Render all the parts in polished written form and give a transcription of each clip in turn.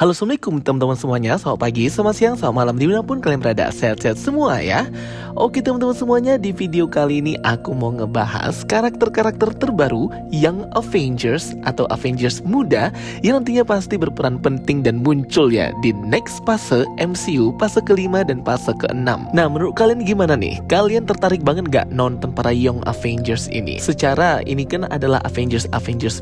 Halo, assalamualaikum teman-teman semuanya. Selamat pagi, selamat siang, selamat malam, dimanapun kalian berada. Sehat-sehat semua ya. Oke teman-teman semuanya, di video kali ini aku mau ngebahas karakter-karakter terbaru yang Avengers atau Avengers muda yang nantinya pasti berperan penting dan muncul ya di next fase MCU, fase kelima dan fase keenam. Nah, menurut kalian gimana nih? Kalian tertarik banget gak nonton para Young Avengers ini? Secara ini kan adalah Avengers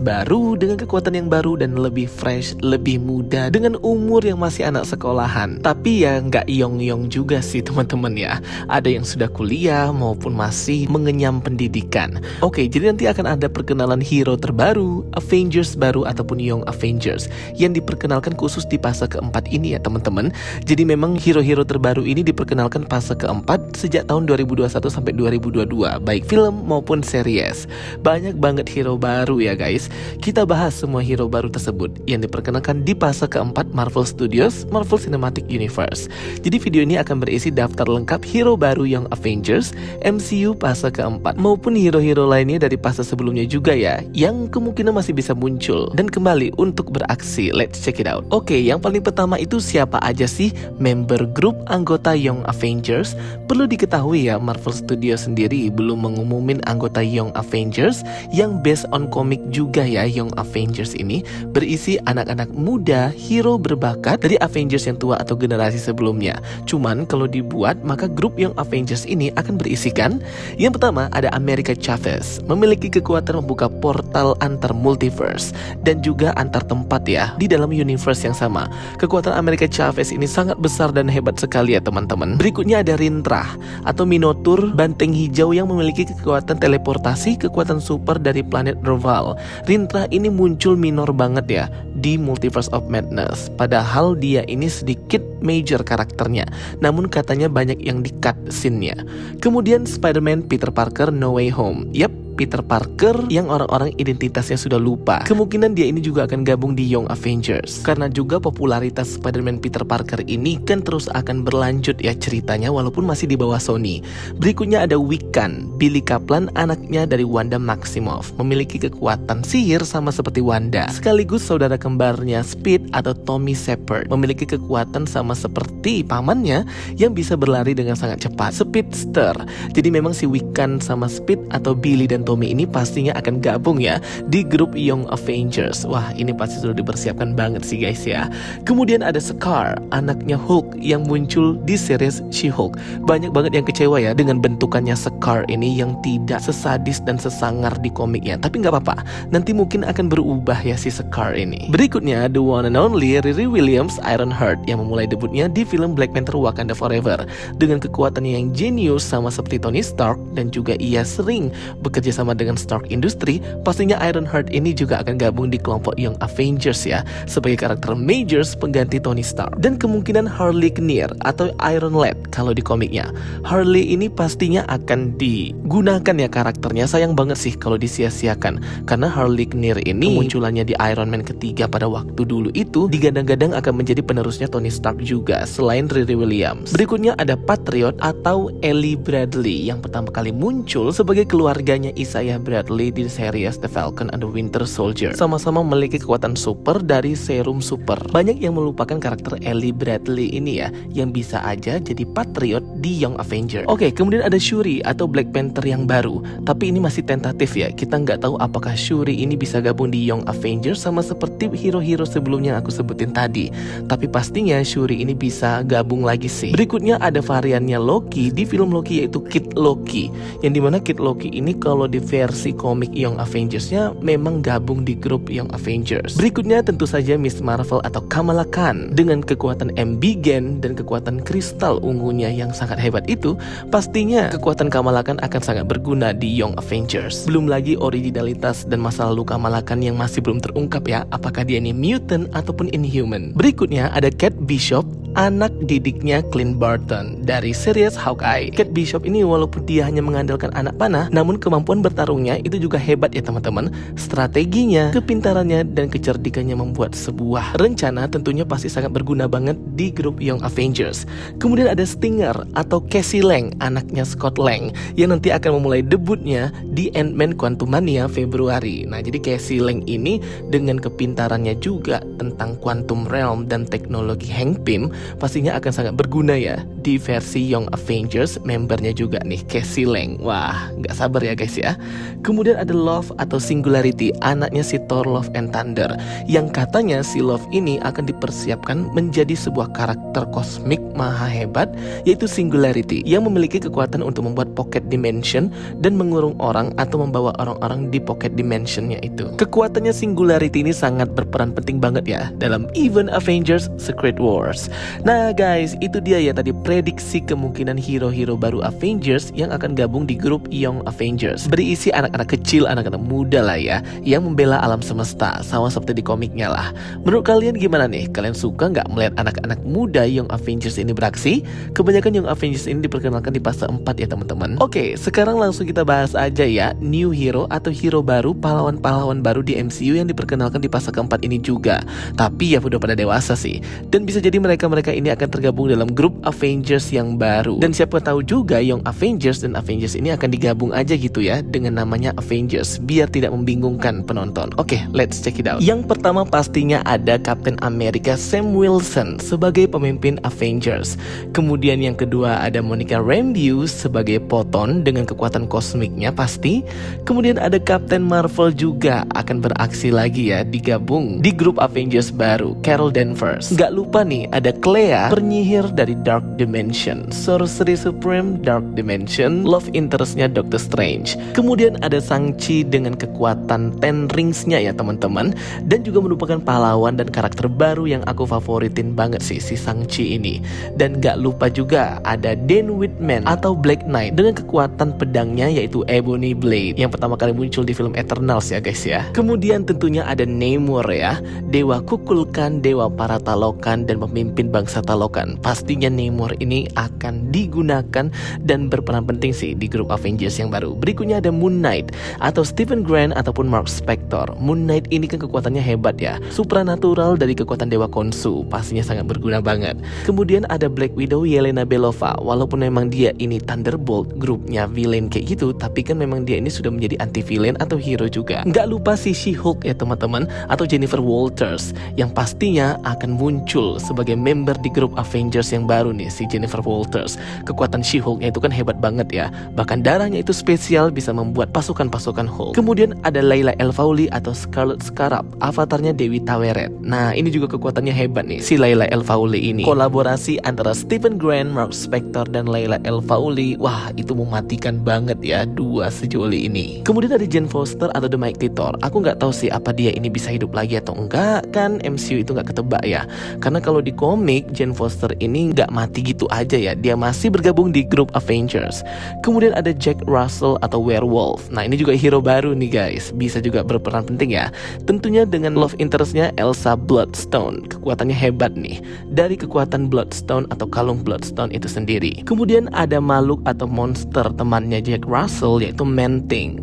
baru dengan kekuatan yang baru dan lebih fresh, lebih muda, dengan umur yang masih anak sekolahan. Tapi ya nggak yong-yong juga sih teman-teman ya. Ada yang sudah kuliah maupun masih mengenyam pendidikan. Oke, jadi nanti akan ada perkenalan hero terbaru, Avengers baru ataupun Young Avengers yang diperkenalkan khusus di fase keempat ini ya teman-teman. Jadi memang hero-hero terbaru ini diperkenalkan fase keempat sejak tahun 2021 sampai 2022, baik film maupun series. Banyak banget hero baru ya guys. Kita bahas semua hero baru tersebut yang diperkenalkan di fase keempat Marvel Studios, Marvel Cinematic Universe. Jadi video ini akan berisi daftar lengkap hero baru Young Avengers, MCU fase keempat, maupun hero-hero lainnya dari fase sebelumnya juga ya, yang kemungkinan masih bisa muncul dan kembali untuk beraksi. Let's check it out. Oke, yang paling pertama itu siapa aja sih member grup anggota Young Avengers? Perlu diketahui ya, Marvel Studios sendiri belum mengumumin anggota Young Avengers yang based on komik juga ya. Young Avengers ini berisi anak-anak muda, hero berbakat dari Avengers yang tua atau generasi sebelumnya. Cuman kalau dibuat, maka grup Young Avengers ini akan berisikan, yang pertama ada America Chavez, memiliki kekuatan membuka portal antar multiverse dan juga antar tempat ya di dalam universe yang sama. Kekuatan America Chavez ini sangat besar dan hebat sekali ya teman-teman. Berikutnya ada Rintrah atau Minotaur, banteng hijau yang memiliki kekuatan teleportasi, kekuatan super dari planet Roval. Rintrah ini muncul minor banget ya di Multiverse of Madness, padahal dia ini sedikit major karakternya, namun katanya banyak yang di-cut scene-nya. Kemudian Spider-Man Peter Parker No Way Home. Yap, Peter Parker yang orang-orang identitasnya sudah lupa. Kemungkinan dia ini juga akan gabung di Young Avengers, karena juga popularitas Spider-Man Peter Parker ini kan terus akan berlanjut ya ceritanya walaupun masih di bawah Sony. Berikutnya ada Wiccan, Billy Kaplan, anaknya dari Wanda Maximoff, memiliki kekuatan sihir sama seperti Wanda, sekaligus saudara kembarnya Speed atau Tommy Shepard, memiliki kekuatan sama seperti pamannya yang bisa berlari dengan sangat cepat, Speedster. Jadi memang si Wiccan sama Speed atau Billy dan Tommy ini pastinya akan gabung ya di grup Young Avengers. Wah, ini pasti sudah dipersiapkan banget sih guys ya. Kemudian ada Scar, anaknya Hulk yang muncul di series She-Hulk. Banyak banget yang kecewa ya dengan bentukannya Scar ini yang tidak sesadis dan sesangar di komiknya. Tapi nggak apa-apa, nanti mungkin akan berubah ya si Scar ini. Berikutnya the one and only Riri Williams, Ironheart, yang memulai debutnya di film Black Panther Wakanda Forever dengan kekuatannya yang jenius sama seperti Tony Stark, dan juga ia sering bekerja sama dengan Stark Industries. Pastinya Ironheart ini juga akan gabung di kelompok Young Avengers ya, sebagai karakter majors pengganti Tony Stark. Dan kemungkinan Harley Quinn atau Iron Lad kalau di komiknya. Harley ini pastinya akan digunakan ya karakternya. Sayang banget sih kalau disia-siakan, karena Harley Quinn ini kemunculannya di Iron Man ketiga pada waktu dulu itu digadang-gadang akan menjadi penerusnya Tony Stark juga selain Riri Williams. Berikutnya ada Patriot atau Ellie Bradley yang pertama kali muncul sebagai keluarganya Isaiah Bradley di series The Falcon and the Winter Soldier. Sama-sama memiliki kekuatan super dari serum super. Banyak yang melupakan karakter Ellie Bradley ini ya, yang bisa aja jadi Patriot di Young Avengers. Oke, kemudian ada Shuri atau Black Panther yang baru. Tapi ini masih tentatif ya. Kita nggak tahu apakah Shuri ini bisa gabung di Young Avengers sama seperti hero-hero sebelumnya yang aku sebutin tadi. Tapi pastinya Shuri ini bisa gabung lagi sih. Berikutnya ada variannya Loki di film Loki, yaitu Kid Loki. Yang dimana Kid Loki ini kalau di versi komik Young Avengers-nya memang gabung di grup Young Avengers. Berikutnya tentu saja Miss Marvel atau Kamala Khan dengan kekuatan Ambigen dan kekuatan kristal ungunya yang sangat hebat itu. Pastinya kekuatan Kamala Khan akan sangat berguna di Young Avengers. Belum lagi originalitas dan masa lalu Kamala Khan yang masih belum terungkap ya, apakah dia ini mutant ataupun inhuman. Berikutnya ada Kate Bishop anak didiknya Clint Barton dari series Hawkeye. Kate Bishop ini walaupun dia hanya mengandalkan anak panah, namun kemampuan bertarungnya itu juga hebat ya teman-teman. Strateginya, kepintarannya, dan kecerdikannya membuat sebuah rencana tentunya pasti sangat berguna banget di grup Young Avengers. Kemudian ada Stinger atau Cassie Lang, anaknya Scott Lang, yang nanti akan memulai debutnya di Ant-Man Quantumania Februari. Nah, jadi Cassie Lang ini dengan kepintarannya juga tentang Quantum Realm dan teknologi Hank Pym pastinya akan sangat berguna ya di versi Young Avengers. Membernya juga nih Cassie Lang. Wah, nggak sabar ya guys ya. Kemudian ada Love atau Singularity, anaknya si Thor Love and Thunder, yang katanya si Love ini akan dipersiapkan menjadi sebuah karakter kosmik maha hebat, yaitu Singularity, yang memiliki kekuatan untuk membuat pocket dimension dan mengurung orang atau membawa orang-orang di pocket dimensionnya itu. Kekuatannya Singularity ini sangat berperan penting banget ya dalam event Avengers Secret Wars. Nah guys, itu dia ya tadi prediksi kemungkinan hero-hero baru Avengers yang akan gabung di grup Young Avengers. Berisi anak-anak kecil, anak-anak muda lah ya, yang membela alam semesta, sama seperti di komiknya lah. Menurut kalian gimana nih? Kalian suka nggak melihat anak-anak muda Young Avengers ini beraksi? Kebanyakan Young Avengers ini diperkenalkan di fase 4 ya teman-teman. Oke, sekarang langsung kita bahas aja ya new hero atau hero baru, pahlawan-pahlawan baru di MCU yang diperkenalkan di fase keempat ini juga. Tapi ya udah pada dewasa sih. Dan bisa jadi mereka ini akan tergabung dalam grup Avengers yang baru. Dan siapa tahu juga Young Avengers dan Avengers ini akan digabung aja gitu ya dengan namanya Avengers, biar tidak membingungkan penonton. Oke, let's check it out. Yang pertama pastinya ada Captain America Sam Wilson sebagai pemimpin Avengers. Kemudian yang kedua ada Monica Rambeau sebagai Photon dengan kekuatan kosmiknya pasti. Kemudian ada Captain Marvel juga akan beraksi lagi ya, digabung di grup Avengers baru, Carol Danvers. Gak lupa nih ada Clea, penyihir dari Dark Dimension, Sorcery Supreme Dark Dimension, love interestnya Doctor Strange. Kemudian ada Shang-Chi dengan kekuatan Ten Rings-nya ya teman-teman, dan juga merupakan pahlawan dan karakter baru yang aku favoritin banget sih si Shang-Chi ini. Dan gak lupa juga ada Dan Whitman atau Black Knight dengan kekuatan pedangnya yaitu Ebony Blade, yang pertama kali muncul di film Eternals ya guys ya. Kemudian tentunya ada Namor ya, dewa kukulkan, dewa para Talokan, dan pemimpin bangsa Talokan. Pastinya Namor ini akan digunakan dan berperan penting sih di grup Avengers yang baru. Berikutnya ada Moon Knight atau Stephen Grant ataupun Mark Spector. Moon Knight ini kan kekuatannya hebat ya, supranatural dari kekuatan dewa Khonshu, pastinya sangat berguna banget. Kemudian ada Black Widow Yelena Belova, walaupun memang dia ini Thunderbolt, grupnya villain kayak gitu, tapi kan memang dia ini sudah menjadi anti villain atau hero juga. Nggak lupa si She-Hulk ya teman-teman, atau Jennifer Walters, yang pastinya akan muncul sebagai member di grup Avengers yang baru nih, si Jennifer Walters. Kekuatan She-Hulknya itu kan hebat banget ya, bahkan darahnya itu spesial, bisa membuat pasukan-pasukan Hulk. Kemudian ada Layla El Faouly atau Scarlet Scarab, avatarnya Dewi Taweret. Nah ini juga kekuatannya hebat nih, si Layla El Faouly ini. Kolaborasi antara Stephen Grant, Mark Spector, dan Layla El Faouly, wah itu mematikan banget ya dua sejoli ini. Kemudian ada Jane Foster atau The Mighty Thor. Aku nggak tahu sih apa dia ini bisa hidup lagi atau enggak, kan MCU itu nggak ketebak ya. Karena kalau di komik Jane Foster ini nggak mati gitu aja ya, dia masih bergabung di grup Avengers. Kemudian ada Jack Russell atau Werewolf. Nah ini juga hero baru nih guys, bisa juga berperan penting ya. Tentunya dengan love interestnya Elsa Bloodstone, kekuatannya hebat nih dari kekuatan Bloodstone atau kalung Bloodstone itu sendiri. Kemudian ada makhluk atau monster temannya Jack Russell yaitu Man-Thing.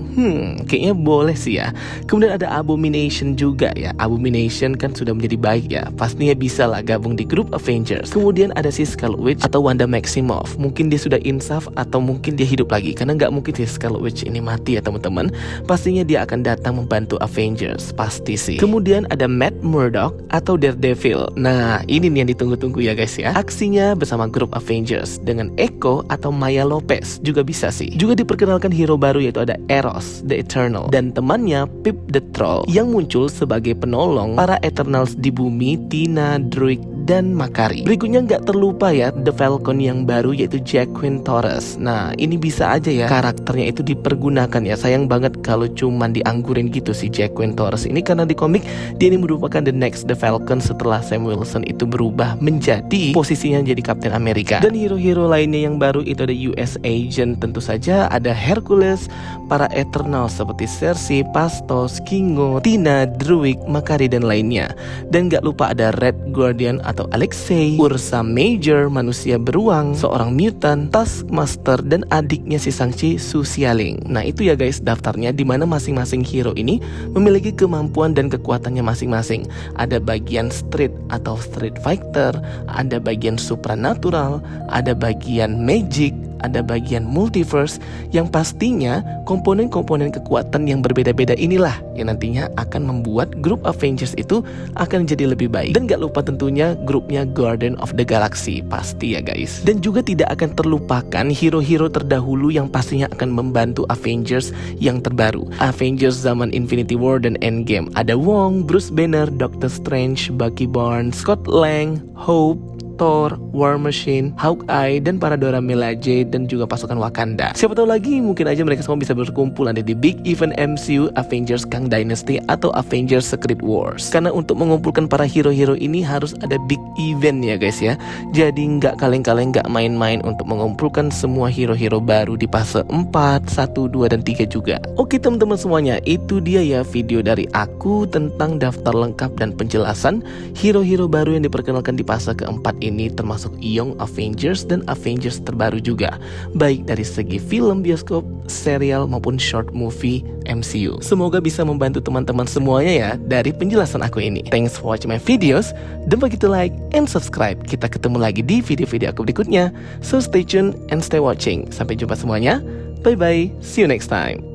Kayaknya boleh sih ya. Kemudian ada Abomination juga ya. Abomination kan sudah menjadi baik ya, pastinya bisa lah gabung di grup Avengers. Kemudian ada si Scarlet Witch atau Wanda Maximoff. Mungkin dia sudah insaf atau mungkin dia hidup lagi, karena nggak mungkin si Scarlet Witch ini mati ya teman-teman. Pastinya dia akan datang membantu Avengers, pasti sih. Kemudian ada Matt Murdock atau Daredevil. Nah ini nih yang ditunggu-tunggu ya guys ya, aksinya bersama grup Avengers dengan Echo atau Maya Lopez juga bisa sih. Juga diperkenalkan hero baru yaitu ada Eros the Eternal dan temannya Pip the Troll yang muncul sebagai penolong para Eternals di bumi, Tina, Druig, dan Makari. Berikutnya nggak terlupa ya The Falcon yang baru yaitu Jaquen Torres. Nah ini bisa aja ya karakternya itu dipergunakan ya. Sayang banget kalau cuman dianggurin gitu si Jaquen Torres ini, karena di komik dia ini merupakan the next The Falcon setelah Sam Wilson itu berubah menjadi posisinya jadi Captain America. Dan hero-hero lainnya yang baru itu ada US Agent, tentu saja ada Hercules, para Eternal seperti Cersei, Phastos, Kingo, Tina, Druig, Makari, dan lainnya. Dan gak lupa ada Red Guardian atau Alexei, Ursa Major, manusia beruang, seorang mutant, Taskmaster, dan adiknya si Shang-Chi, Su Xialing. Nah itu ya guys daftarnya, dimana masing-masing hero ini memiliki kemampuan dan kekuatannya masing-masing. Ada bagian street atau street fighter, ada bagian supranatural, ada bagian magic, ada bagian multiverse, yang pastinya komponen-komponen kekuatan yang berbeda-beda inilah yang nantinya akan membuat grup Avengers itu akan jadi lebih baik. Dan gak lupa tentunya grupnya Guardian of the Galaxy, pasti ya guys. Dan juga tidak akan terlupakan hero-hero terdahulu yang pastinya akan membantu Avengers yang terbaru, Avengers zaman Infinity War dan Endgame. Ada Wong, Bruce Banner, Doctor Strange, Bucky Barnes, Scott Lang, Hope, Thor, War Machine, Hawkeye, dan para Dora Milaje, dan juga pasukan Wakanda. Siapa tahu lagi mungkin aja mereka semua bisa berkumpul nanti di big event MCU Avengers Kang Dynasty atau Avengers Secret Wars. Karena untuk mengumpulkan para hero-hero ini harus ada big event ya guys ya. Jadi nggak kaleng-kaleng, nggak main-main untuk mengumpulkan semua hero-hero baru di fase 4, 1, 2, dan 3 juga. Oke teman-teman semuanya, itu dia ya video dari aku tentang daftar lengkap dan penjelasan hero-hero baru yang diperkenalkan di fase keempat ini, termasuk Young Avengers dan Avengers terbaru juga, baik dari segi film bioskop, serial maupun short movie MCU. Semoga bisa membantu teman-teman semuanya ya dari penjelasan aku ini. Thanks for watching my videos. Don't forget to like and subscribe. Kita ketemu lagi di video-video aku berikutnya. So stay tuned and stay watching. Sampai jumpa semuanya. Bye bye. See you next time.